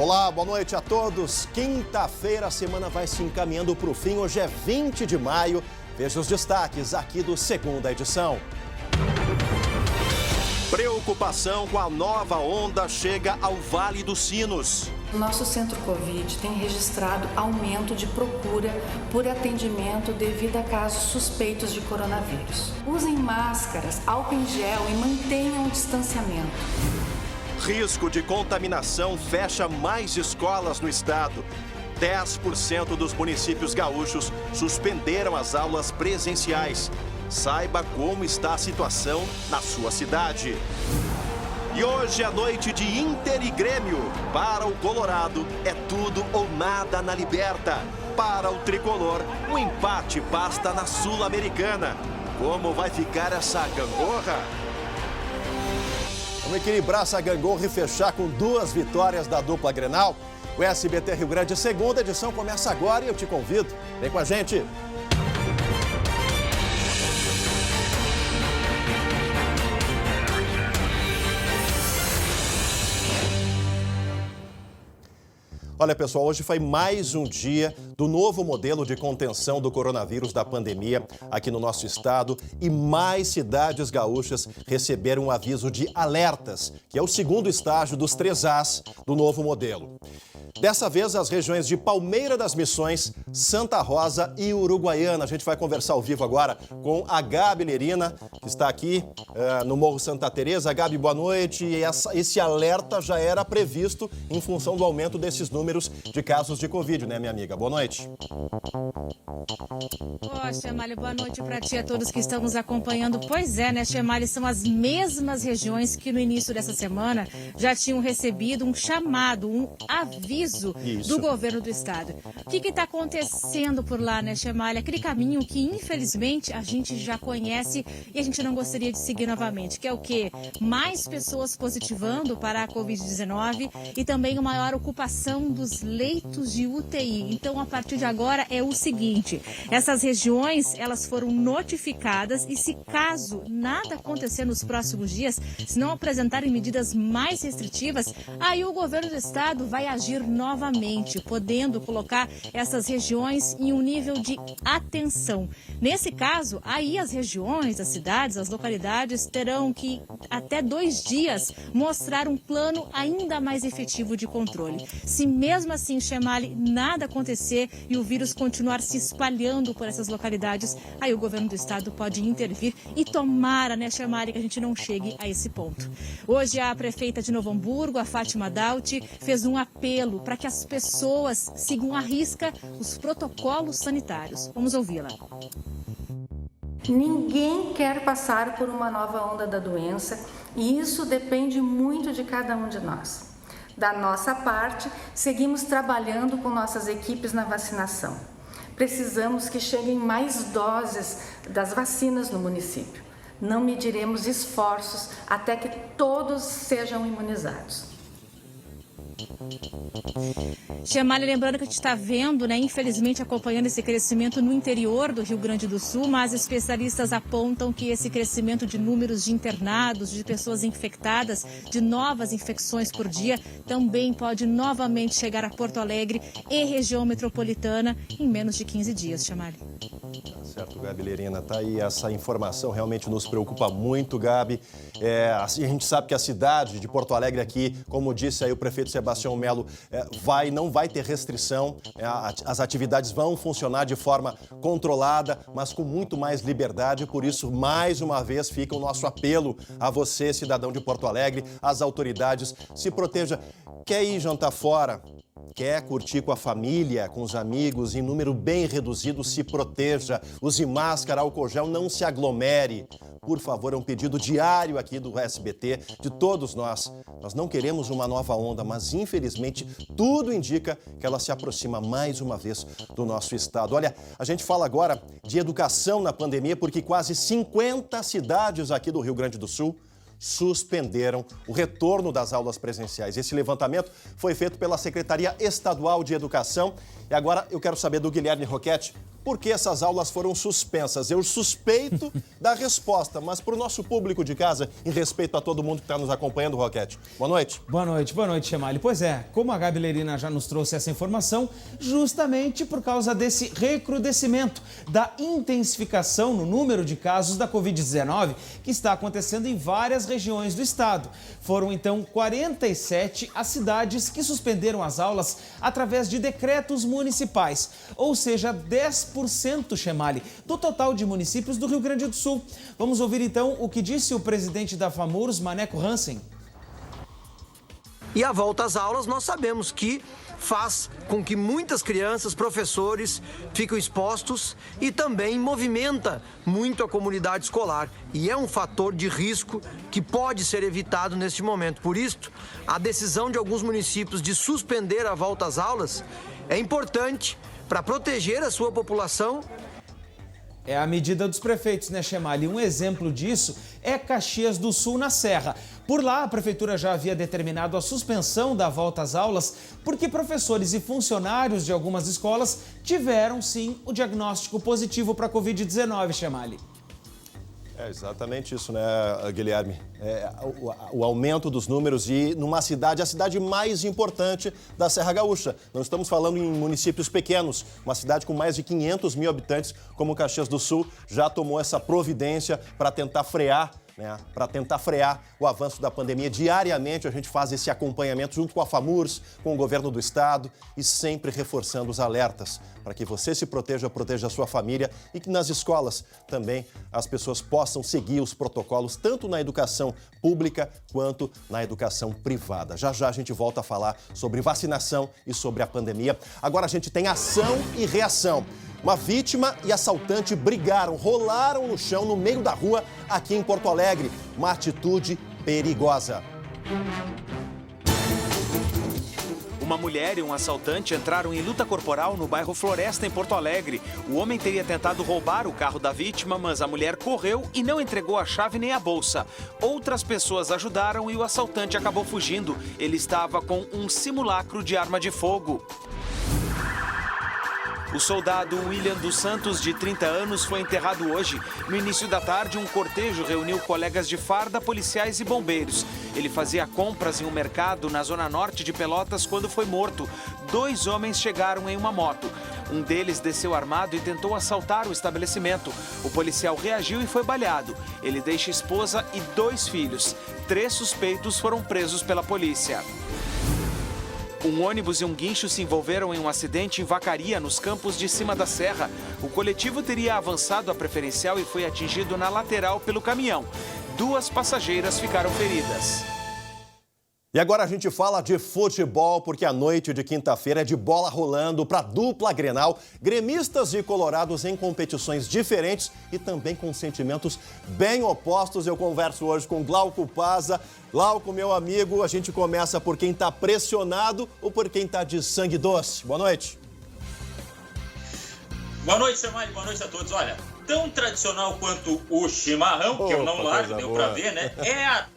Olá, boa noite a todos. Quinta-feira, a semana vai se encaminhando para o fim. Hoje é 20 de maio. Veja os destaques aqui do segunda edição. Preocupação com a nova onda chega ao Vale dos Sinos. O nosso centro Covid tem registrado aumento de procura por atendimento devido a casos suspeitos de coronavírus. Usem máscaras, álcool em gel e mantenham o distanciamento. Risco de contaminação fecha mais escolas no estado. 10% dos municípios gaúchos suspenderam as aulas presenciais. Saiba como está a situação na sua cidade. E hoje é noite de Inter e Grêmio. Para o Colorado, é tudo ou nada na Liberta. Para o Tricolor, o empate basta na Sul-Americana. Como vai ficar essa gangorra? Vamos equilibrar essa gangorra e fechar com 2 vitórias da dupla Grenal. O SBT Rio Grande, segunda edição, começa agora e eu te convido. Vem com a gente. Olha, pessoal, hoje foi mais um dia do novo modelo de contenção do coronavírus da pandemia aqui no nosso estado e mais cidades gaúchas receberam um aviso de alertas, que é o segundo estágio dos 3As do novo modelo. Dessa vez, as regiões de Palmeira das Missões, Santa Rosa e Uruguaiana. A gente vai conversar ao vivo agora com a Gabi Lerina, que está aqui no Morro Santa Teresa. Gabi, boa noite. Esse alerta já era previsto em função do aumento desses números de casos de Covid, né, minha amiga? Boa noite. Chemali, boa noite para ti e a todos que estão nos acompanhando. Pois é, né, Chemali, são as mesmas regiões que no início dessa semana já tinham recebido um chamado, um aviso do governo do estado. O que está acontecendo por lá, né, Chemali? Aquele caminho que, infelizmente, a gente já conhece e a gente não gostaria de seguir novamente, que é o quê? Mais pessoas positivando para a Covid-19 e também uma maior ocupação dos leitos de UTI. Então, a partir de agora, é o seguinte, essas regiões, elas foram notificadas e se caso nada acontecer nos próximos dias, se não apresentarem medidas mais restritivas, aí o governo do estado vai agir novamente, podendo colocar essas regiões em um nível de atenção. Nesse caso, aí as regiões, as cidades, as localidades terão que, até 2 dias, mostrar um plano ainda mais efetivo de controle. Se mesmo assim, Chemali, nada acontecer e o vírus continuar se espalhando por essas localidades, aí o governo do estado pode intervir e tomara, né, Chemali, que a gente não chegue a esse ponto. Hoje, a prefeita de Novo Hamburgo, a Fátima Dauti, fez um apelo para que as pessoas sigam à risca os protocolos sanitários. Vamos ouvi-la. Ninguém quer passar por uma nova onda da doença e isso depende muito de cada um de nós. Da nossa parte, seguimos trabalhando com nossas equipes na vacinação. Precisamos que cheguem mais doses das vacinas no município. Não mediremos esforços até que todos sejam imunizados. Chemali, lembrando que a gente está vendo, né, infelizmente acompanhando esse crescimento no interior do Rio Grande do Sul, mas especialistas apontam que esse crescimento de números de internados, de pessoas infectadas, de novas infecções por dia, também pode novamente chegar a Porto Alegre e região metropolitana em menos de 15 dias, Chemali. Certo, Gabi Lerina, tá aí, essa informação realmente nos preocupa muito, Gabi. Assim, a gente sabe que a cidade de Porto Alegre aqui, como disse aí o prefeito Sebastião Melo, não vai ter restrição, as atividades vão funcionar de forma controlada, mas com muito mais liberdade, por isso, mais uma vez, fica o nosso apelo a você, cidadão de Porto Alegre, às autoridades, se proteja. Quer ir jantar fora? Quer curtir com a família, com os amigos, em número bem reduzido, se proteja. Use máscara, álcool gel, não se aglomere. Por favor, é um pedido diário aqui do SBT, de todos nós. Nós não queremos uma nova onda, mas infelizmente tudo indica que ela se aproxima mais uma vez do nosso estado. Olha, a gente fala agora de educação na pandemia, porque quase 50 cidades aqui do Rio Grande do Sul suspenderam o retorno das aulas presenciais. Esse levantamento foi feito pela Secretaria Estadual de Educação E agora eu quero saber do Guilherme Roquette por que essas aulas foram suspensas. Eu suspeito da resposta, mas para o nosso público de casa, em respeito a todo mundo que está nos acompanhando, Roquette. Boa noite. Boa noite, Chemali. Pois é, como a Gabi Lerina já nos trouxe essa informação, justamente por causa desse recrudescimento, da intensificação no número de casos da Covid-19 que está acontecendo em várias regiões do estado. Foram então 47 as cidades que suspenderam as aulas através de decretos municipais, ou seja, 10%, Chemali, do total de municípios do Rio Grande do Sul. Vamos ouvir então o que disse o presidente da FAMURS, Maneco Hansen. E a volta às aulas nós sabemos que faz com que muitas crianças, professores fiquem expostos e também movimenta muito a comunidade escolar. E é um fator de risco que pode ser evitado neste momento. Por isso, a decisão de alguns municípios de suspender a volta às aulas é importante para proteger a sua população. É a medida dos prefeitos, né, Chemali? Um exemplo disso é Caxias do Sul, na Serra. Por lá, a prefeitura já havia determinado a suspensão da volta às aulas porque professores e funcionários de algumas escolas tiveram, sim, o diagnóstico positivo para a Covid-19, Chemali. É exatamente isso, né, Guilherme? O aumento dos números e numa cidade, a cidade mais importante da Serra Gaúcha. Não estamos falando em municípios pequenos. Uma cidade com mais de 500 mil habitantes, como Caxias do Sul, já tomou essa providência para tentar frear o avanço da pandemia. Diariamente a gente faz esse acompanhamento junto com a FAMURS, com o governo do estado e sempre reforçando os alertas para que você se proteja a sua família e que nas escolas também as pessoas possam seguir os protocolos, tanto na educação pública quanto na educação privada. Já já a gente volta a falar sobre vacinação e sobre a pandemia. Agora a gente tem ação e reação. Uma vítima e assaltante brigaram, rolaram no chão no meio da rua aqui em Porto Alegre. Uma atitude perigosa. Uma mulher e um assaltante entraram em luta corporal no bairro Floresta, em Porto Alegre. O homem teria tentado roubar o carro da vítima, mas a mulher correu e não entregou a chave nem a bolsa. Outras pessoas ajudaram e o assaltante acabou fugindo. Ele estava com um simulacro de arma de fogo. O soldado William dos Santos, de 30 anos, foi enterrado hoje. No início da tarde, um cortejo reuniu colegas de farda, policiais e bombeiros. Ele fazia compras em um mercado na zona norte de Pelotas quando foi morto. 2 homens chegaram em uma moto. Um deles desceu armado e tentou assaltar o estabelecimento. O policial reagiu e foi baleado. Ele deixa esposa e 2 filhos. 3 suspeitos foram presos pela polícia. Um ônibus e um guincho se envolveram em um acidente em Vacaria, nos campos de cima da serra. O coletivo teria avançado a preferencial e foi atingido na lateral pelo caminhão. 2 passageiras ficaram feridas. E agora a gente fala de futebol, porque a noite de quinta-feira é de bola rolando para a dupla Grenal. Gremistas e colorados em competições diferentes e também com sentimentos bem opostos. Eu converso hoje com Glauco Paza. Glauco, meu amigo, a gente começa por quem está pressionado ou por quem está de sangue doce. Boa noite. Boa noite, Chemali. Boa noite a todos. Olha, tão tradicional quanto o chimarrão, que eu não largo, deu para ver, né? É a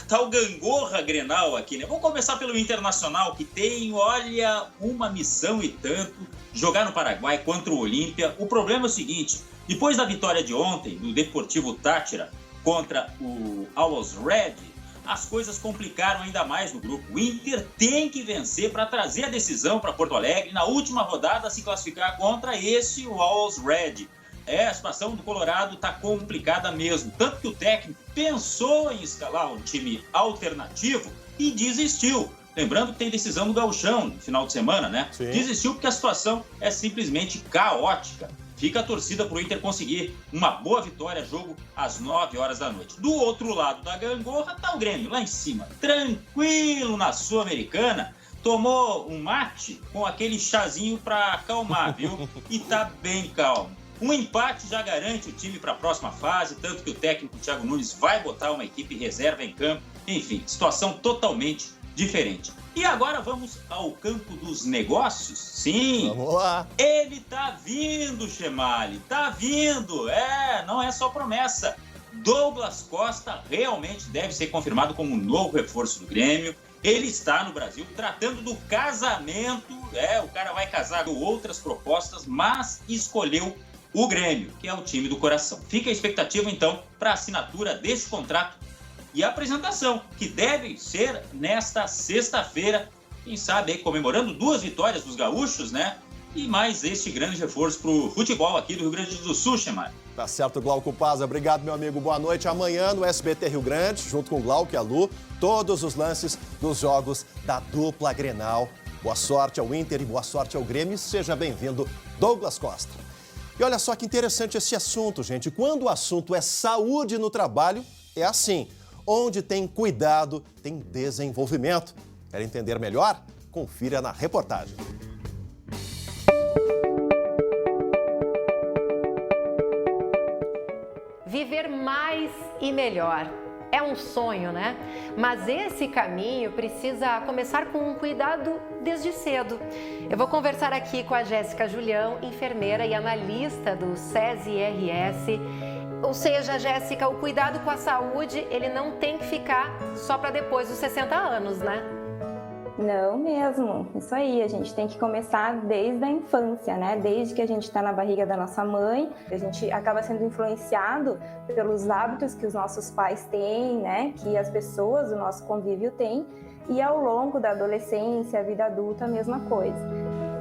tal gangorra Grenal aqui, né? Vamos começar pelo Internacional, que tem, olha, uma missão e tanto, jogar no Paraguai contra o Olímpia. O problema é o seguinte, depois da vitória de ontem, do Deportivo Táchira contra o Always Red, as coisas complicaram ainda mais no grupo. O Inter tem que vencer para trazer a decisão para Porto Alegre, na última rodada se classificar contra o Always Red. A situação do Colorado está complicada mesmo. Tanto que o técnico pensou em escalar um time alternativo e desistiu. Lembrando que tem decisão do Gauchão no final de semana, né? Sim. Desistiu porque a situação é simplesmente caótica. Fica a torcida para o Inter conseguir uma boa vitória, jogo às 9 horas da noite. Do outro lado da gangorra está o Grêmio, lá em cima, tranquilo na Sul-Americana. Tomou um mate com aquele chazinho para acalmar, viu? E tá bem calmo. Um empate já garante o time para a próxima fase, tanto que o técnico Thiago Nunes vai botar uma equipe reserva em campo. Enfim, situação totalmente diferente. E agora vamos ao campo dos negócios? Sim, vamos lá. Ele tá vindo, Chemali, tá vindo. Não é só promessa. Douglas Costa realmente deve ser confirmado como um novo reforço do Grêmio. Ele está no Brasil tratando do casamento. O cara vai casar com outras propostas, mas escolheu o Grêmio, que é o time do coração. Fica a expectativa, então, para a assinatura deste contrato e a apresentação, que deve ser nesta sexta-feira. Quem sabe aí comemorando 2 vitórias dos gaúchos, né? E mais este grande reforço para o futebol aqui do Rio Grande do Sul, Chemar. Tá certo, Glauco Paz. Obrigado, meu amigo. Boa noite. Amanhã no SBT Rio Grande, junto com o Glauco e a Lu, todos os lances dos jogos da dupla Grenal. Boa sorte ao Inter e boa sorte ao Grêmio. Seja bem-vindo, Douglas Costa. E olha só que interessante esse assunto, gente. Quando o assunto é saúde no trabalho, é assim. Onde tem cuidado, tem desenvolvimento. Quer entender melhor? Confira na reportagem. Viver mais e melhor. É um sonho, né? Mas esse caminho precisa começar com um cuidado desde cedo. Eu vou conversar aqui com a Jéssica Julião, enfermeira e analista do SESI-RS. Ou seja, Jéssica, o cuidado com a saúde, ele não tem que ficar só para depois dos 60 anos, né? Não mesmo, isso aí, a gente tem que começar desde a infância, né? Desde que a gente está na barriga da nossa mãe, a gente acaba sendo influenciado pelos hábitos que os nossos pais têm, né? Que as pessoas do nosso convívio têm, e ao longo da adolescência, a vida adulta, a mesma coisa.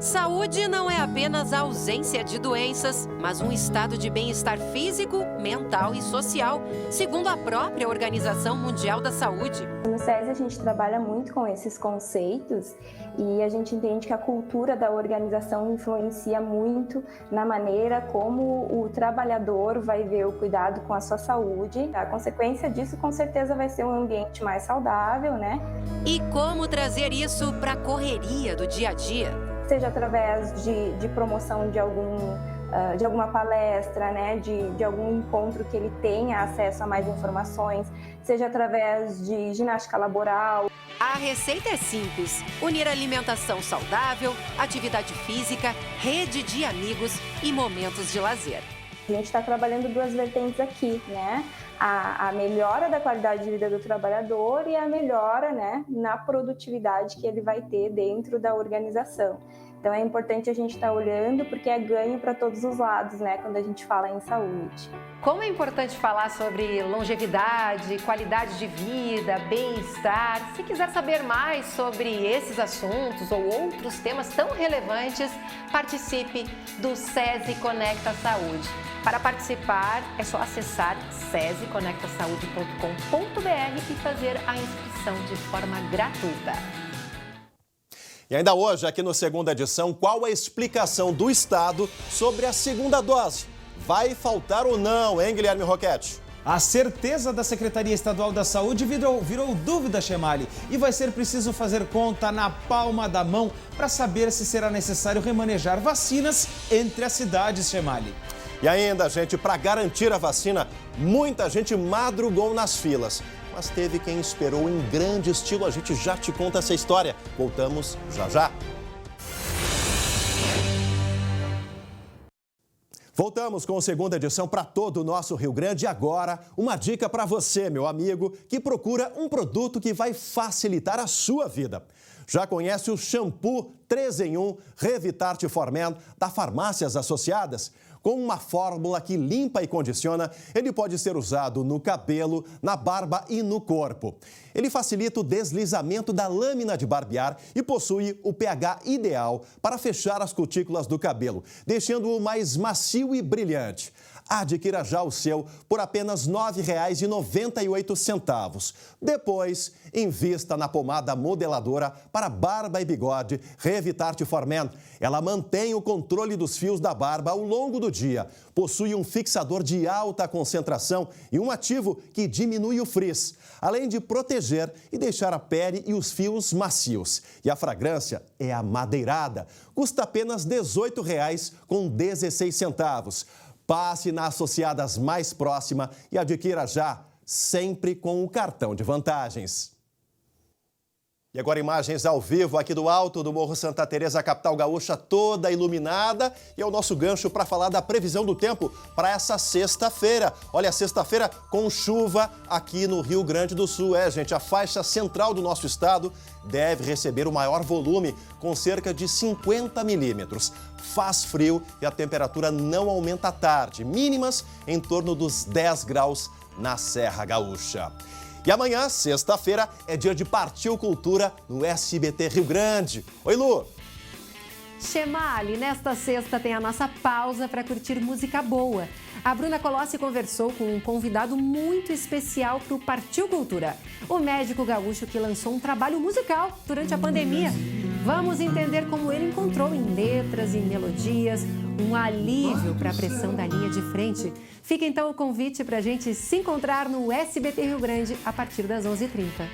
Saúde não é apenas a ausência de doenças, mas um estado de bem-estar físico, mental e social, segundo a própria Organização Mundial da Saúde. No SESI a gente trabalha muito com esses conceitos e a gente entende que a cultura da organização influencia muito na maneira como o trabalhador vai ver o cuidado com a sua saúde. A consequência disso, com certeza, vai ser um ambiente mais saudável, né? E como trazer isso para a correria do dia a dia? Seja através de promoção de alguma palestra, né, de algum encontro que ele tenha acesso a mais informações, seja através de ginástica laboral. A receita é simples: unir alimentação saudável, atividade física, rede de amigos e momentos de lazer. A gente está trabalhando 2 vertentes aqui, né? A melhora da qualidade de vida do trabalhador e a melhora, né, na produtividade que ele vai ter dentro da organização. Então é importante a gente estar olhando, porque é ganho para todos os lados, né, quando a gente fala em saúde. Como é importante falar sobre longevidade, qualidade de vida, bem-estar. Se quiser saber mais sobre esses assuntos ou outros temas tão relevantes, participe do SESI Conecta Saúde. Para participar, é só acessar sesiconectasaude.com.br e fazer a inscrição de forma gratuita. E ainda hoje, aqui no Segunda Edição, qual a explicação do Estado sobre a segunda dose? Vai faltar ou não, hein, Guilherme Roquete? A certeza da Secretaria Estadual da Saúde virou dúvida, Chemali, e vai ser preciso fazer conta na palma da mão para saber se será necessário remanejar vacinas entre as cidades, Chemali. E ainda, gente, para garantir a vacina, muita gente madrugou nas filas. Mas teve quem esperou em grande estilo. A gente já te conta essa história. Voltamos já já. Voltamos com a Segunda Edição para todo o nosso Rio Grande. E agora, uma dica para você, meu amigo, que procura um produto que vai facilitar a sua vida. Já conhece o shampoo 3 em 1 Revitarte For Men da Farmácias Associadas? Com uma fórmula que limpa e condiciona, ele pode ser usado no cabelo, na barba e no corpo. Ele facilita o deslizamento da lâmina de barbear e possui o pH ideal para fechar as cutículas do cabelo, deixando-o mais macio e brilhante. Adquira já o seu por apenas R$ 9,98. Depois, invista na pomada modeladora para barba e bigode Revitarte For Men. Ela mantém o controle dos fios da barba ao longo do dia. Possui um fixador de alta concentração e um ativo que diminui o frizz, além de proteger e deixar a pele e os fios macios. E a fragrância é amadeirada. Custa apenas R$ 18,16. Passe na Associadas mais próxima e adquira já, sempre com o cartão de vantagens. E agora imagens ao vivo aqui do alto do Morro Santa Teresa, a capital gaúcha toda iluminada. E é o nosso gancho para falar da previsão do tempo para essa sexta-feira. Olha, sexta-feira com chuva aqui no Rio Grande do Sul. Gente, a faixa central do nosso estado deve receber o maior volume, com cerca de 50 milímetros. Faz frio e a temperatura não aumenta à tarde, mínimas em torno dos 10 graus na Serra Gaúcha. E amanhã, sexta-feira, é dia de Partiu Cultura no SBT Rio Grande. Oi, Lu! Chemali, nesta sexta tem a nossa pausa para curtir música boa. A Bruna Colossi conversou com um convidado muito especial para o Partiu Cultura, o médico gaúcho que lançou um trabalho musical durante a pandemia. Vamos entender como ele encontrou em letras e melodias um alívio para a pressão da linha de frente. Fica então o convite para a gente se encontrar no SBT Rio Grande a partir das 11h30.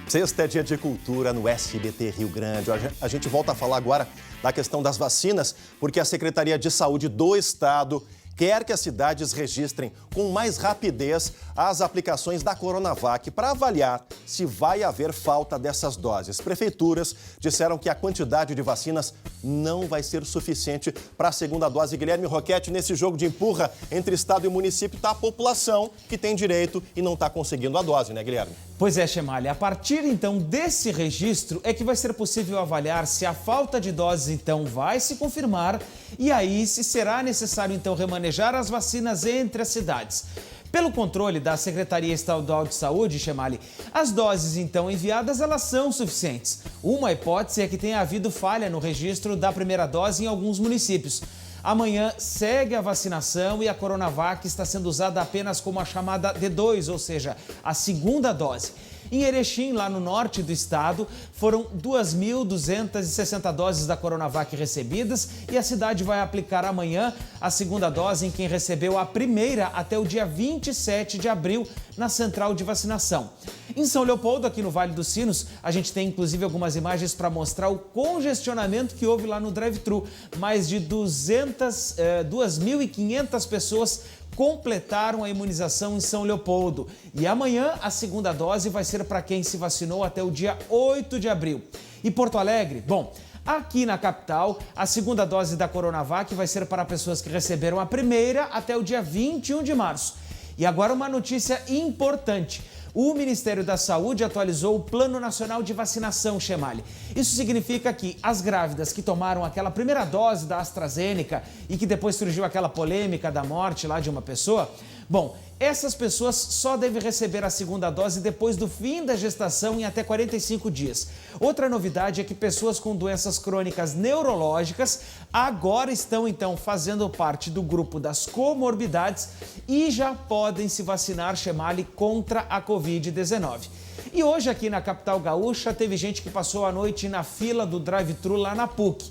Sexta é dia de cultura no SBT Rio Grande. A gente volta a falar agora da questão das vacinas, porque a Secretaria de Saúde do Estado quer que as cidades registrem com mais rapidez as aplicações da Coronavac para avaliar se vai haver falta dessas doses. Prefeituras disseram que a quantidade de vacinas não vai ser suficiente para a segunda dose. Guilherme Roquete, nesse jogo de empurra entre Estado e município, está a população que tem direito e não está conseguindo a dose, né, Guilherme? Pois é, Chemali. A partir, então, desse registro é que vai ser possível avaliar se a falta de doses, então, vai se confirmar e aí se será necessário, então, remanejar as vacinas entre as cidades. Pelo controle da Secretaria Estadual de Saúde, Chemali, as doses, então, enviadas, elas são suficientes. Uma hipótese é que tenha havido falha no registro da primeira dose em alguns municípios. Amanhã segue a vacinação e a Coronavac está sendo usada apenas como a chamada D2, ou seja, a segunda dose. Em Erechim, lá no norte do estado, foram 2.260 doses da Coronavac recebidas e a cidade vai aplicar amanhã a segunda dose em quem recebeu a primeira até o dia 27 de abril na central de vacinação. Em São Leopoldo, aqui no Vale dos Sinos, a gente tem inclusive algumas imagens para mostrar o congestionamento que houve lá no drive-thru. Mais de 2.500 pessoas completaram a imunização em São Leopoldo. E amanhã a segunda dose vai ser para quem se vacinou até o dia 8 de abril. E Porto Alegre? Bom, aqui na capital, a segunda dose da Coronavac vai ser para pessoas que receberam a primeira até o dia 21 de março. E agora uma notícia importante. O Ministério da Saúde atualizou o Plano Nacional de Vacinação, Chemali. Isso significa que as grávidas que tomaram aquela primeira dose da AstraZeneca e que depois surgiu aquela polêmica da morte lá de uma pessoa, bom, essas pessoas só devem receber a segunda dose depois do fim da gestação em até 45 dias. Outra novidade é que pessoas com doenças crônicas neurológicas agora estão, então, fazendo parte do grupo das comorbidades e já podem se vacinar, Chemali, contra a Covid-19. E hoje aqui na capital gaúcha teve gente que passou a noite na fila do drive-thru lá na PUC.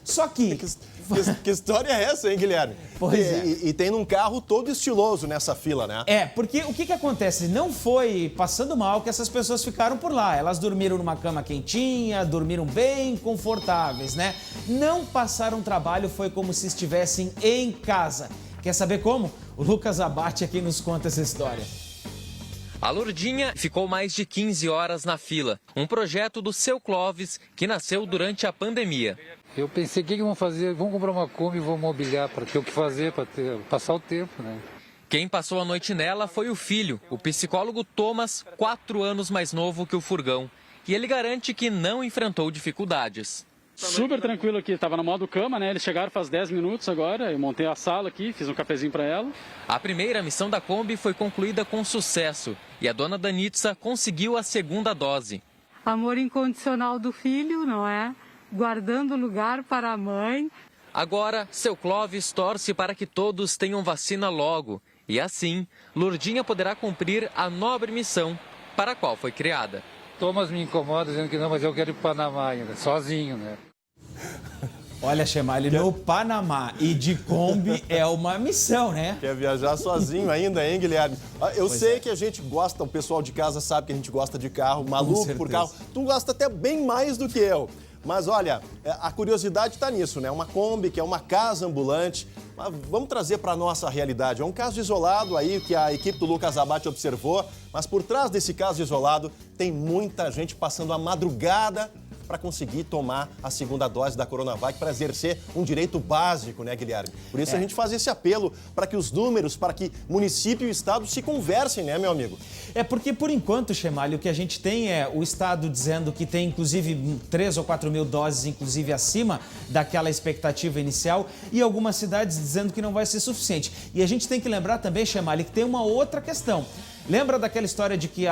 Só que... Que história é essa, hein, Guilherme? Pois é. E tem num carro todo estiloso nessa fila, né? Porque o que acontece? Não foi passando mal que essas pessoas ficaram por lá. Elas dormiram numa cama quentinha, dormiram bem confortáveis, né? Não passaram trabalho, foi como se estivessem em casa. Quer saber como? O Lucas Abate aqui nos conta essa história. A Lourdinha ficou mais de 15 horas na fila. Um projeto do Seu Clóvis, que nasceu durante a pandemia. Eu pensei, o que vão fazer? Vamos comprar uma Kombi e vão mobiliar para ter o que fazer, para passar o tempo, né? Quem passou a noite nela foi o filho, o psicólogo Thomas, 4 anos mais novo que o furgão. E ele garante que não enfrentou dificuldades. Super tranquilo aqui, estava no modo cama, né? Eles chegaram faz 10 minutos agora, eu montei a sala aqui, fiz um cafezinho para ela. A primeira missão da Kombi foi concluída com sucesso e a dona Danitza conseguiu a segunda dose. Amor incondicional do filho, não é? Guardando lugar para a mãe. Agora, Seu Clóvis torce para que todos tenham vacina logo. E assim, Lourdinha poderá cumprir a nobre missão para a qual foi criada. Thomas me incomoda dizendo que não, mas eu quero ir para o Panamá ainda, sozinho, né? Olha, Chemali, no Panamá e de Kombi é uma missão, né? Quer viajar sozinho ainda, hein, Guilherme? Eu sei que a gente gosta, o pessoal de casa sabe que a gente gosta de carro, maluco por carro. Tu gosta até bem mais do que eu. Mas olha, a curiosidade está nisso, né? Uma Kombi, que é uma casa ambulante, Mas vamos trazer para a nossa realidade. É um caso isolado aí que a equipe do Lucas Abate observou, mas por trás desse caso isolado tem muita gente passando a madrugada para conseguir tomar a segunda dose da Coronavac, para exercer um direito básico, né, Guilherme? Por isso a gente faz esse apelo para que os números, para que município e estado se conversem, né, meu amigo? É porque, por enquanto, Chemalho, o que a gente tem é o estado dizendo que tem, inclusive, 3 ou 4 mil doses, inclusive, acima daquela expectativa inicial, e algumas cidades dizendo que não vai ser suficiente. E a gente tem que lembrar também, Chemalho, que tem uma outra questão. Lembra daquela história de que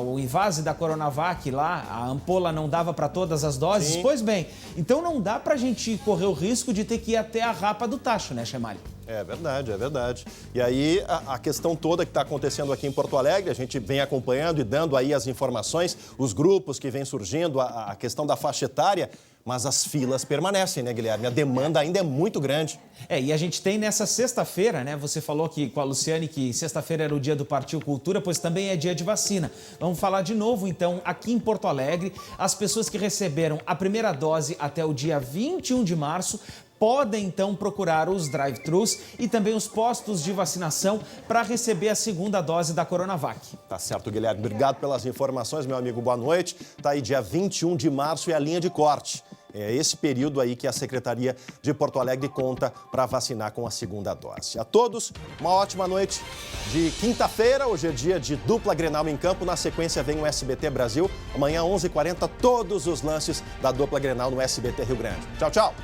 o invase da Coronavac lá, a ampola não dava para todas as doses? Sim. Pois bem, então não dá para a gente correr o risco de ter que ir até a rapa do tacho, né, Chemalho? É verdade, é verdade. E aí, a questão toda que está acontecendo aqui em Porto Alegre, a gente vem acompanhando e dando aí as informações, os grupos que vêm surgindo, a questão da faixa etária, mas as filas permanecem, né, Guilherme? A demanda ainda é muito grande. E a gente tem nessa sexta-feira, né? Você falou que com a Luciane que sexta-feira era o dia do Partiu Cultura, pois também é dia de vacina. Vamos falar de novo, então, aqui em Porto Alegre, as pessoas que receberam a primeira dose até o dia 21 de março podem, então, procurar os drive-thrus e também os postos de vacinação para receber a segunda dose da Coronavac. Tá certo, Guilherme. Obrigado pelas informações, meu amigo. Boa noite. Tá aí dia 21 de março e a linha de corte. É esse período aí que a Secretaria de Porto Alegre conta para vacinar com a segunda dose. A todos, uma ótima noite de quinta-feira. Hoje é dia de dupla Grenal em campo. Na sequência vem o SBT Brasil. Amanhã, 11h40, todos os lances da dupla Grenal no SBT Rio Grande. Tchau, tchau.